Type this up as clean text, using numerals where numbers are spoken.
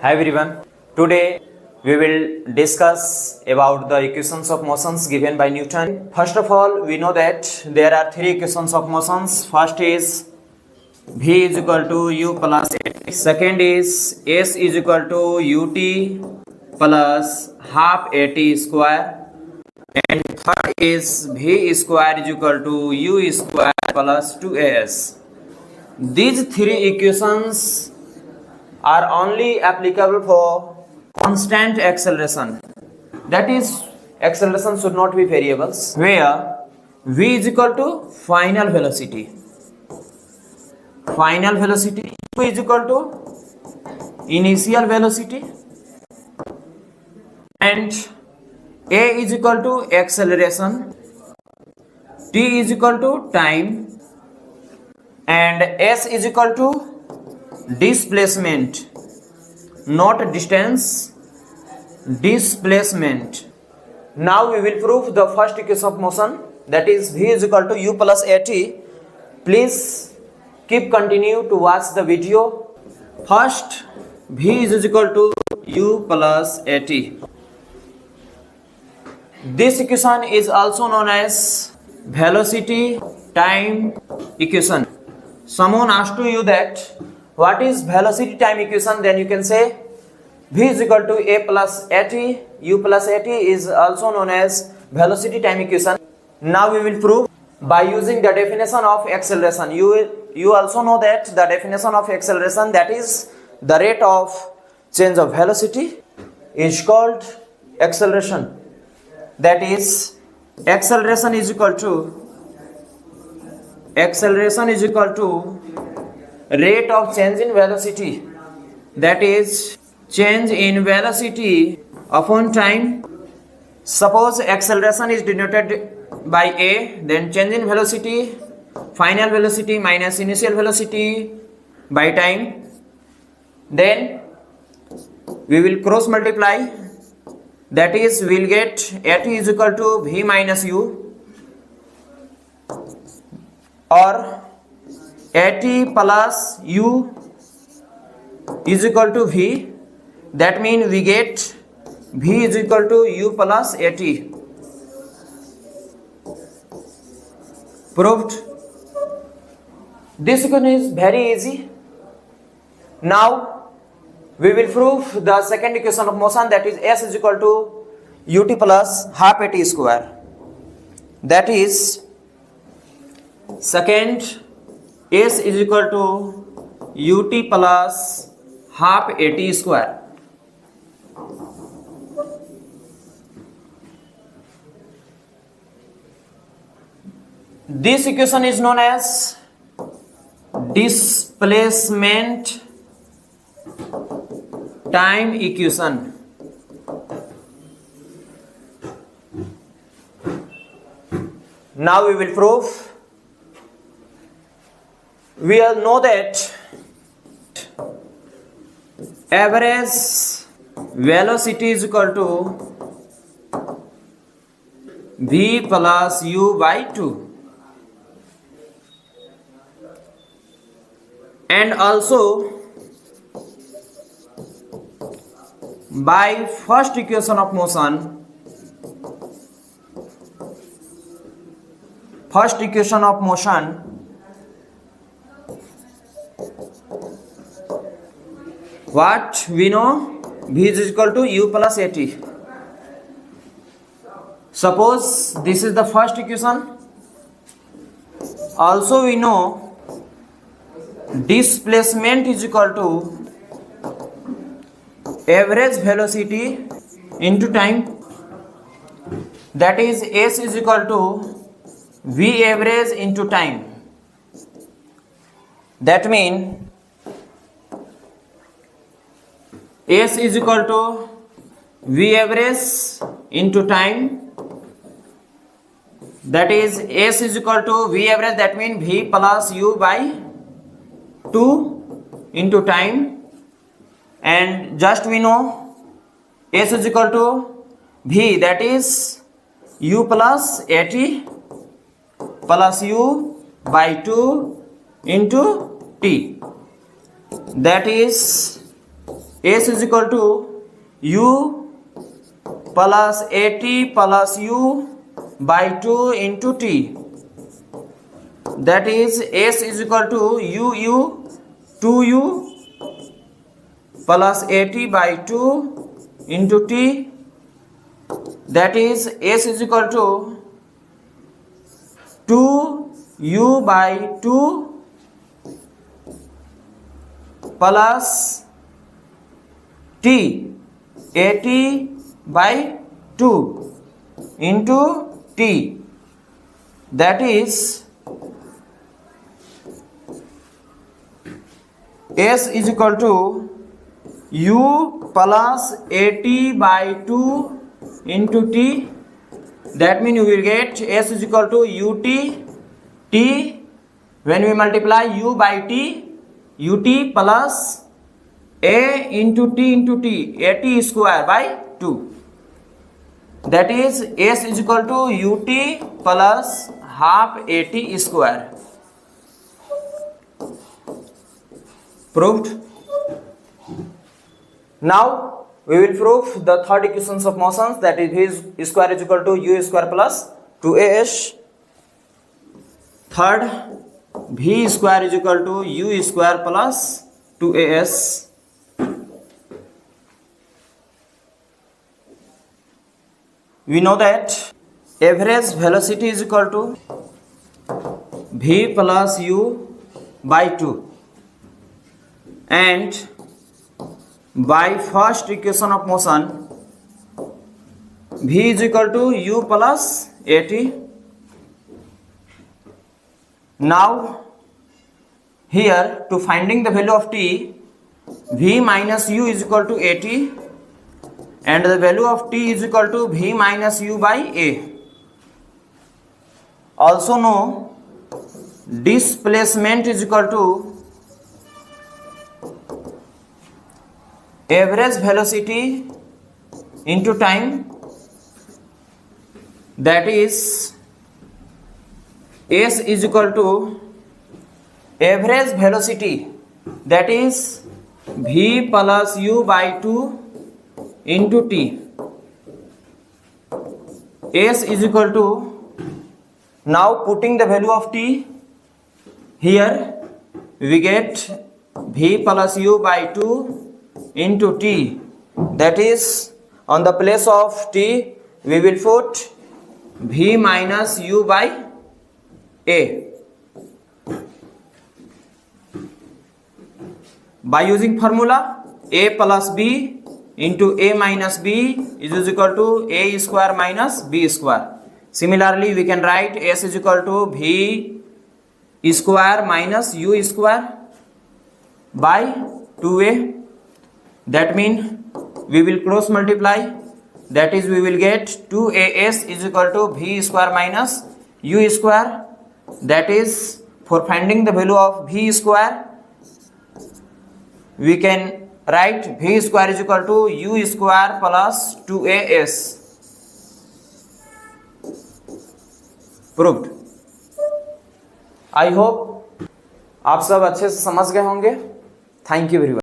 Hi everyone. Today we will discuss about the equations of motions given by Newton. First of all, we know that there are three equations of motions. First is V is equal to U plus A. Second is S is equal to UT plus half AT square. And third is V square is equal to U square plus 2AS. These three equations are only applicable for constant acceleration. That is, acceleration should not be variables, where v is equal to final velocity. Final velocity, u is equal to initial velocity, and a is equal to acceleration, t is equal to time, and s is equal to displacement, not distance, displacement. Now we will prove the first equation of motion, that is v is equal to u plus at. Please keep continue to watch the video. First, v is equal to u plus at. This equation is also known as velocity time equation. Someone asked to you that what is velocity time equation, then you can say v is equal to a plus at. U plus at is also known as velocity time equation. Now we will prove by using the definition of acceleration. You also know that the definition of acceleration, that is the rate of change of velocity, is called acceleration. That is, acceleration is equal to rate of change in velocity, that is change in velocity upon time. Suppose acceleration is denoted by a, then change in velocity, final velocity minus initial velocity by time. Then we will cross multiply, that is we will get at is equal to v minus u, or at plus u is equal to v. That means we get v is equal to u plus at. Proved. This equation is very easy. Now we will prove the second equation of motion, that is s is equal to ut plus half at square. That is, second, s is equal to ut plus half at square. This equation is known as displacement time equation. Now we will prove. We all know that average velocity is equal to v plus u by 2. And also by first equation of motion, what we know, v is equal to u plus at. Suppose this is the first equation. Also we know displacement is equal to average velocity into time, that is s is equal to v average into time. That means s is equal to v average into time, that is s is equal to v average, that means v plus u by 2 into time, and just we know s is equal to v, that is u plus at plus u by 2 into t, that is s is equal to u plus at plus u by 2 into t, that is s is equal to u 2u plus at by 2 into t, that is s is equal to 2u by 2 plus t at by 2 into t, that is s is equal to u plus at by 2 into t, that means you will get s is equal to ut t, when we multiply u by t, ut plus a into t at square by 2, that is s is equal to ut plus half at square. Proved. Now we will prove the third equations of motions, that is v square is equal to u square plus 2as. Third, v square is equal to u square plus 2as. We know that average velocity is equal to v plus u by 2, and by first equation of motion v is equal to u plus at. Now here, to finding the value of t, v minus u is equal to at, and the value of t is equal to v minus u by a. Also know displacement is equal to average velocity into time, that is s is equal to average velocity, that is v plus u by 2 into t. S is equal to, now putting the value of t here, we get v plus u by 2 into t, that is on the place of t we will put v minus u by a. By using formula a plus b into a minus b is equal to a square minus b square. Similarly, we can write s is equal to v square minus u square by 2a. That means we will cross multiply, that is we will get 2as is equal to v square minus u square, that is for finding the value of v square we can write v square is equal to u square plus 2as. Proved. I hope आप सब अच्छे से समझ गए होंगे. Thank you very much.